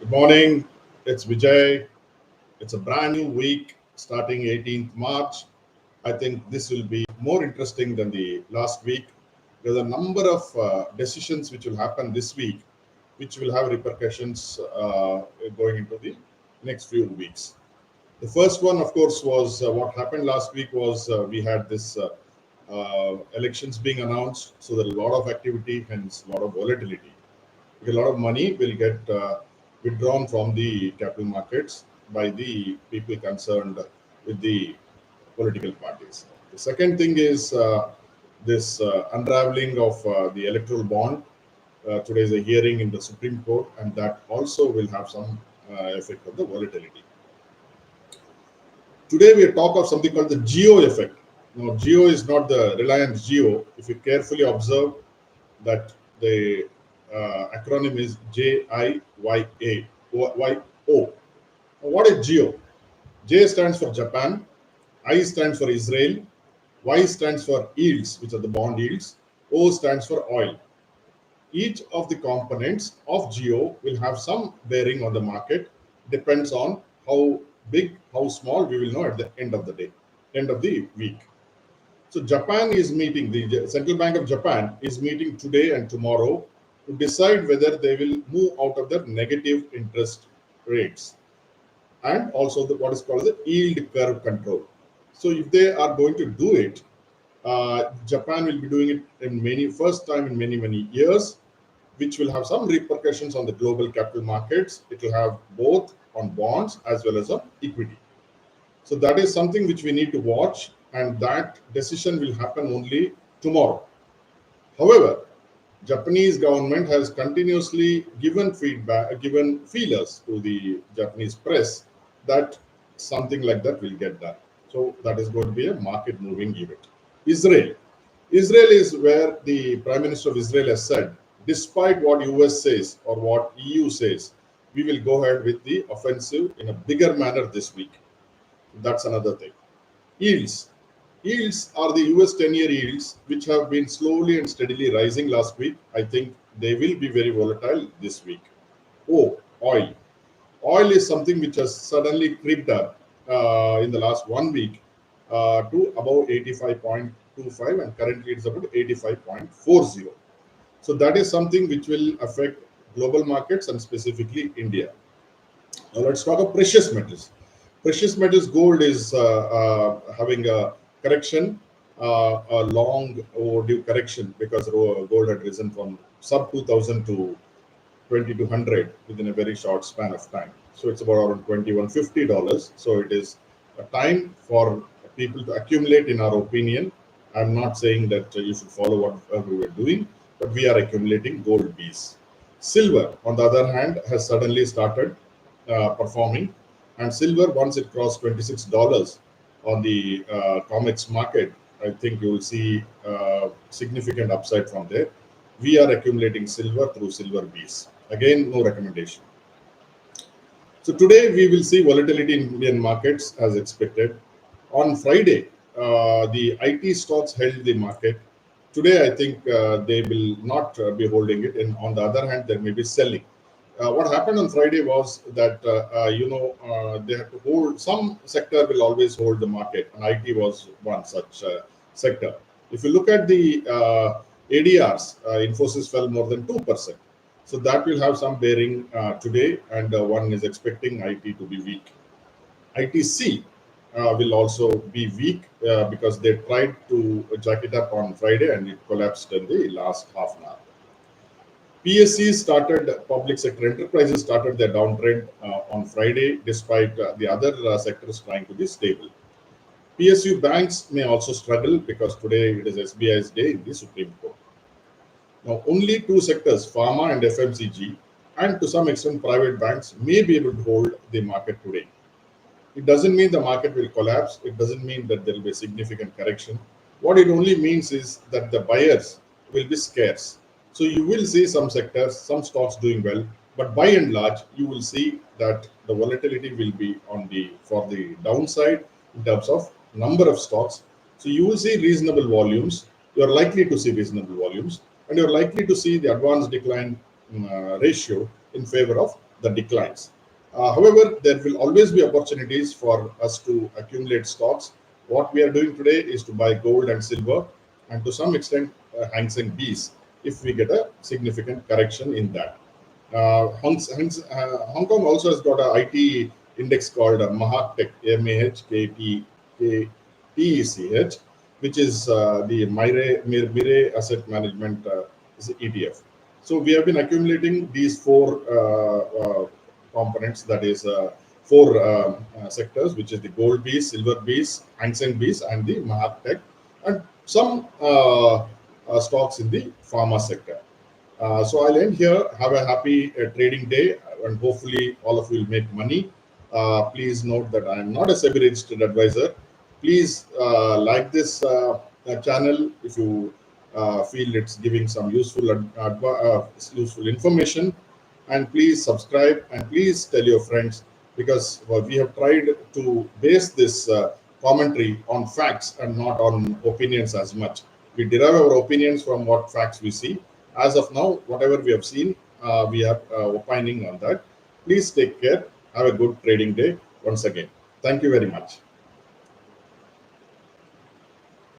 Good morning. It's Vijay. It's a brand new week starting 18th March. I think this will be more interesting than the last week. There's a number of decisions which will happen this week, which will have repercussions going into the next few weeks. The first one, of course, was what happened last week was we had this elections being announced. So there is a lot of activity, hence a lot of volatility. A lot of money will get withdrawn from the capital markets by the people concerned with the political parties. The second thing is this unraveling of the electoral bond. Today is a hearing in the Supreme Court, and that also will have some effect on the volatility. Today we talk of something called the JIYO effect. Now, JIYO is not the Reliance Jio. If you carefully observe that the acronym is JIYO. What is JIYO? J stands for Japan, I stands for Israel, Y stands for yields, which are the bond yields, O stands for oil. Each of the components of JIYO will have some bearing on the market, depends on how big, how small, we will know at the end of the day, end of the week. So Japan is meeting, the Central Bank of Japan is meeting today and tomorrow to decide whether they will move out of their negative interest rates and also what is called the yield curve control. So if they are going to do it, Japan will be doing it in first time in many years, which will have some repercussions on the global capital markets. It will have both on bonds as well as on equity. So that is something which we need to watch, and that decision will happen only tomorrow. However, Japanese government has continuously given feedback, given feelers to the Japanese press that something like that will get done. So that is going to be a market moving event. Israel. Israel is where the Prime Minister of Israel has said, despite what US says or what EU says, we will go ahead with the offensive in a bigger manner this week. That's another thing. Yields. Yields are the US 10-year yields, which have been slowly and steadily rising last week. I think they will be very volatile this week. Oh, oil. Oil is something which has suddenly creeped up in the last 1 week to about 85.25, and currently it's about 85.40. So that is something which will affect global markets and specifically India. Now let's talk of precious metals. Precious metals, gold is having a correction, a long overdue correction, because gold had risen from sub 2000 to 2200 within a very short span of time. So it's about around $2150. So it is a time for people to accumulate, in our opinion. I'm not saying that you should follow what we were doing, but we are accumulating gold piece. Silver, on the other hand, has suddenly started performing, and silver, once it crossed $26 on the COMEX market, I think you will see significant upside from there. We are accumulating silver through silver bees. Again, no recommendation. So today we will see volatility in Indian markets as expected. On Friday, the IT stocks held the market. Today, I think they will not be holding it, and on the other hand, there may be selling. What happened on Friday was that they had to hold, some sector will always hold the market, and IT was one such sector. If you look at the ADRs, Infosys fell more than 2%. So that will have some bearing today, and one is expecting IT to be weak. ITC will also be weak because they tried to jack it up on Friday and it collapsed in the last half an hour. PSC started, public sector enterprises started their downtrend on Friday, despite the other sectors trying to be stable. PSU banks may also struggle because today it is SBI's day in the Supreme Court. Now, only two sectors, pharma and FMCG, and to some extent private banks, may be able to hold the market today. It doesn't mean the market will collapse. It doesn't mean that there will be a significant correction. What it only means is that the buyers will be scarce. So you will see some sectors, some stocks doing well, but by and large, you will see that the volatility will be for the downside in terms of number of stocks. So you will see reasonable volumes. You are likely to see reasonable volumes, and you are likely to see the advanced decline ratio in favor of the declines. However, there will always be opportunities for us to accumulate stocks. What we are doing today is to buy gold and silver, and to some extent, Hang Seng Bees, if we get a significant correction in that. Hong Kong also has got a IT index called Mahaktech, MAHKTECH, which is the Mire Asset Management is ETF. So we have been accumulating these four components, that is four sectors, which is the gold bees, silver bees, Hang Seng bees, and the Mahaktech, and some stocks in the pharma sector. So I'll end here. Have a happy trading day, and hopefully all of you will make money. Please note that I am not a SEBI registered advisor. Please like this channel if you feel it's giving some useful information, and please subscribe and please tell your friends, because we have tried to base this commentary on facts and not on opinions as much. We derive our opinions from what facts we see. As of now, whatever we have seen, we are opining on that. Please take care. Have a good trading day once again. Thank you very much.